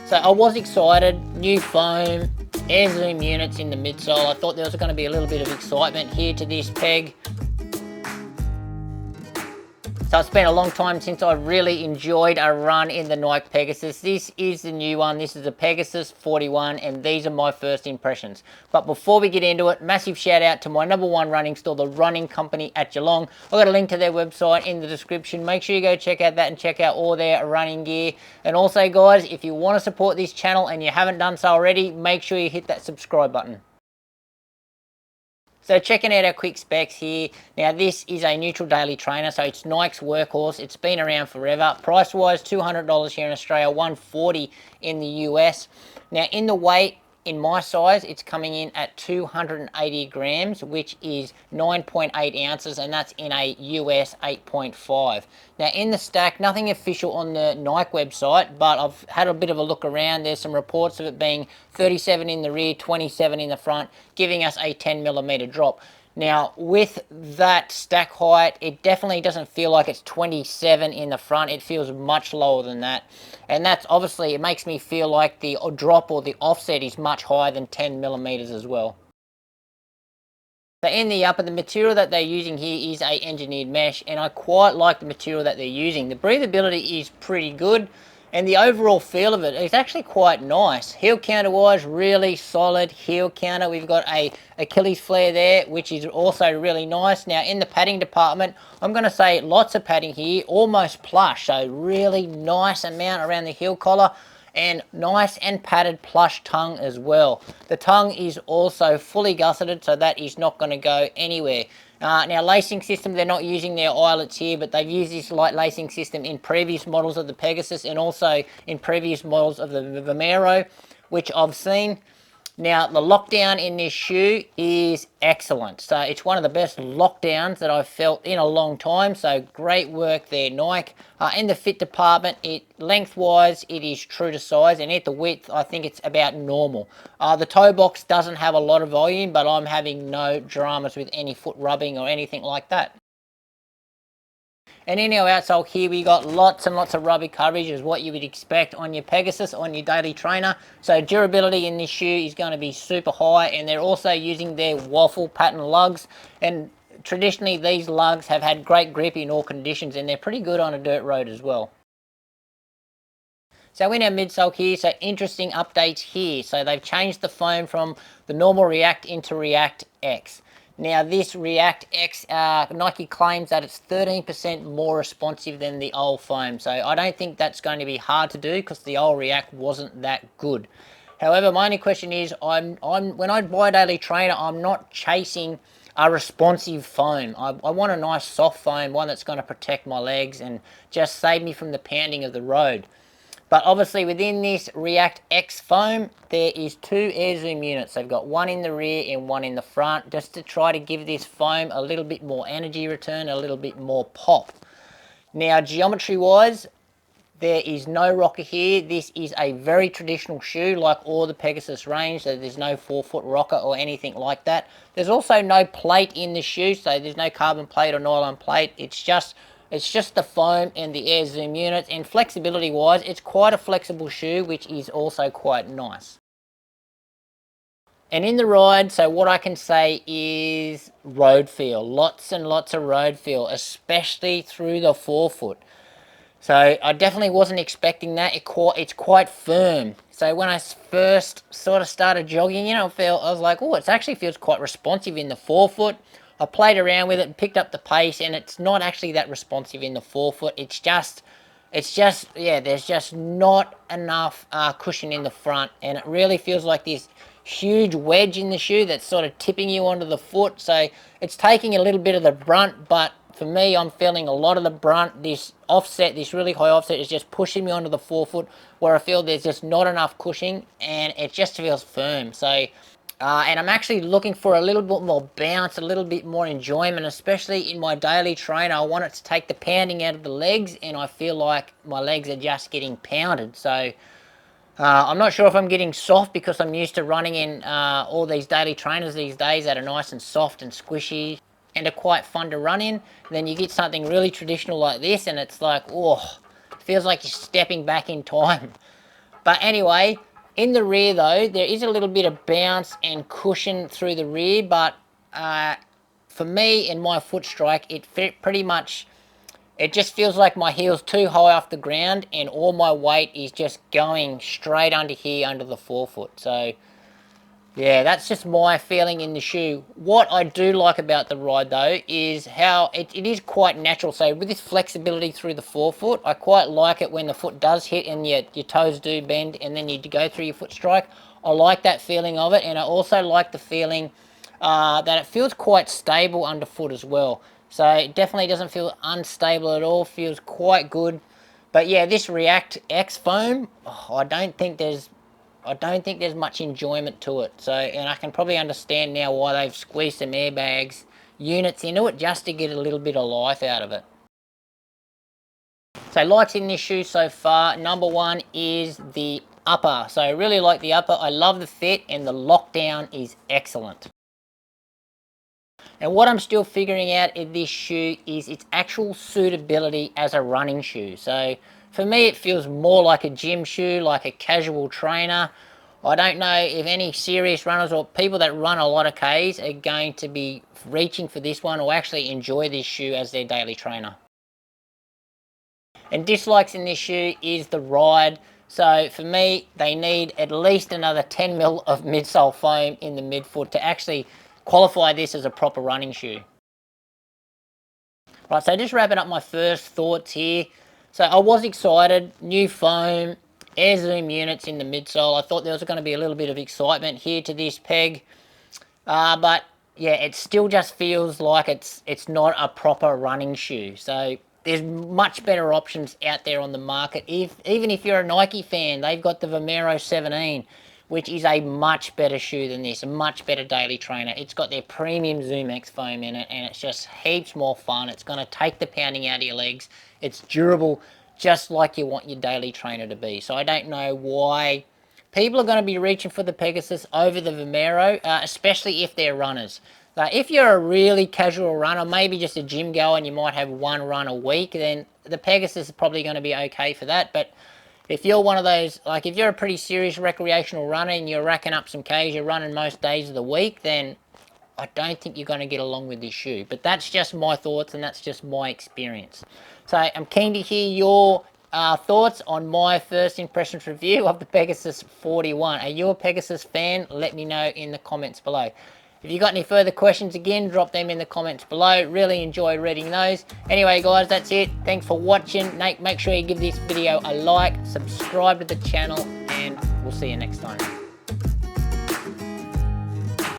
So I was excited, new foam, air zoom units in the midsole. I thought there was going to be a little bit of excitement here to this peg. So it's been a long time since I've really enjoyed a run in the Nike Pegasus. This is the new one. This is the Pegasus 41, and these are my first impressions. But before we get into it, massive shout out to my #1 running store, the Running Company at Geelong. I've got a link to their website in the description. Make sure you go check out that and check out all their running gear. And also, guys, if you want to support this channel and you haven't done so already, make sure you hit that subscribe button. So checking out our quick specs here. Now this is a neutral daily trainer, so it's Nike's workhorse. It's been around forever. Price wise, $200 here in Australia, $140 in the US. Now in the weight, in my size, it's coming in at 280 grams, which is 9.8 ounces, and that's in a US 8.5. Now in the stack, nothing official on the Nike website, but I've had a bit of a look around. There's some reports of it being 37 in the rear, 27 in the front, giving us a 10mm drop. Now, with that stack height, it definitely doesn't feel like it's 27 in the front. It feels much lower than that. And that's obviously, it makes me feel like the drop or the offset is much higher than 10mm as well. So in the upper, the material that they're using here is a engineered mesh, and I quite like the material that they're using. The breathability is pretty good, and the overall feel of it is actually quite nice. Heel counter wise, really solid heel counter. We've got a Achilles flare there, which is also really nice. Now in the padding department, I'm going to say lots of padding here, almost plush, so really nice amount around the heel collar, and nice and padded plush tongue as well. The tongue is also fully gusseted, so that is not going to go anywhere. Now lacing system, they're not using their eyelets here, but they've used this light lacing system in previous models of the Pegasus and also in previous models of the Vomero, which I've seen. Now the lockdown in this shoe is excellent. So it's one of the best lockdowns that I've felt in a long time. So great work there, Nike. In the fit department, lengthwise, it is true to size, and at the width, I think it's about normal. The toe box doesn't have a lot of volume, but I'm having no dramas with any foot rubbing or anything like that. And in our outsole here, we got lots and lots of rubber coverage, is what you would expect on your Pegasus, on your daily trainer. So durability in this shoe is going to be super high, and they're also using their waffle pattern lugs. And traditionally, these lugs have had great grip in all conditions, and they're pretty good on a dirt road as well. So in our midsole here, so interesting updates here. So they've changed the foam from the normal React into React X. Now this React X, Nike claims that it's 13% more responsive than the old foam. So I don't think that's going to be hard to do because the old React wasn't that good. However, my only question is, when I buy a daily trainer, I'm not chasing a responsive foam. I want a nice soft foam, one that's going to protect my legs and just save me from the pounding of the road. But obviously within this React X foam, there is 2 air zoom units. They've got one in the rear and one in the front, just to try to give this foam a little bit more energy return, a little bit more pop. Now geometry wise, there is no rocker here. This is a very traditional shoe like all the Pegasus range, so there's no 4-foot rocker or anything like that. There's also no plate in the shoe, so there's no carbon plate or nylon plate. It's just the foam and the air zoom units, and flexibility wise, it's quite a flexible shoe, which is also quite nice. And in the ride, so what I can say is road feel, lots and lots of road feel, especially through the forefoot. So I definitely wasn't expecting that. It's quite firm. So when I first sort of started jogging, I was like, oh, it actually feels quite responsive in the forefoot. I played around with it and picked up the pace, and it's not actually that responsive in the forefoot. It's just, yeah, there's just not enough cushion in the front, and it really feels like this huge wedge in the shoe that's sort of tipping you onto the foot. So it's taking a little bit of the brunt, but for me, I'm feeling a lot of the brunt. This offset, this really high offset, is just pushing me onto the forefoot, where I feel there's just not enough cushioning, and it just feels firm. So and I'm actually looking for a little bit more bounce, a little bit more enjoyment, especially in my daily trainer. I want it to take the pounding out of the legs, and I feel like my legs are just getting pounded. So I'm not sure if I'm getting soft because I'm used to running in all these daily trainers these days that are nice and soft and squishy and are quite fun to run in. Then you get something really traditional like this, and it's like, oh, it feels like you're stepping back in time. But anyway, in the rear though, there is a little bit of bounce and cushion through the rear, but for me in my foot strike, it pretty much, it just feels like my heel's too high off the ground and all my weight is just going straight under here, under the forefoot. So yeah, that's just my feeling in the shoe. What I do like about the ride though is how it is quite natural. So with this flexibility through the forefoot, I quite like it when the foot does hit and your toes do bend and then you go through your foot strike. I like that feeling of it, and I also like the feeling that it feels quite stable underfoot as well. So it definitely doesn't feel unstable at all, feels quite good. But yeah, this React X foam, I don't think there's much enjoyment to it. So, and I can probably understand now why they've squeezed some airbags units into it just to get a little bit of life out of it. So likes in this shoe so far, number one is the upper. So I really like the upper. I love the fit and the lockdown is excellent. And what I'm still figuring out in this shoe is its actual suitability as a running shoe. So for me, it feels more like a gym shoe, like a casual trainer. I don't know if any serious runners or people that run a lot of Ks are going to be reaching for this one or actually enjoy this shoe as their daily trainer. And dislikes in this shoe is the ride. So for me, they need at least another 10 mil of midsole foam in the midfoot to actually qualify this as a proper running shoe. Right, so just wrapping up my first thoughts here. So I was excited, new foam, air zoom units in the midsole. I thought there was going to be a little bit of excitement here to this peg. But yeah, it still just feels like it's not a proper running shoe. So there's much better options out there on the market. Even if you're a Nike fan, they've got the Vomero 17, which is a much better shoe than this, a much better daily trainer. It's got their premium ZoomX foam in it, and it's just heaps more fun. It's going to take the pounding out of your legs. It's durable, just like you want your daily trainer to be. So I don't know why people are going to be reaching for the Pegasus over the Vomero, especially if they're runners. If you're a really casual runner, maybe just a gym goer and you might have one run a week, then the Pegasus is probably going to be okay for that. But if you're one of those, like if you're a pretty serious recreational runner and you're racking up some Ks, you're running most days of the week, then I don't think you're going to get along with this shoe. But that's just my thoughts and that's just my experience. So I'm keen to hear your thoughts on my first impressions review of the Pegasus 41. Are you a Pegasus fan? Let me know in the comments below. If you got any further questions, again, drop them in the comments below. Really enjoy reading those. Anyway, guys, that's it. Thanks for watching. Make sure you give this video a like, subscribe to the channel, and we'll see you next time.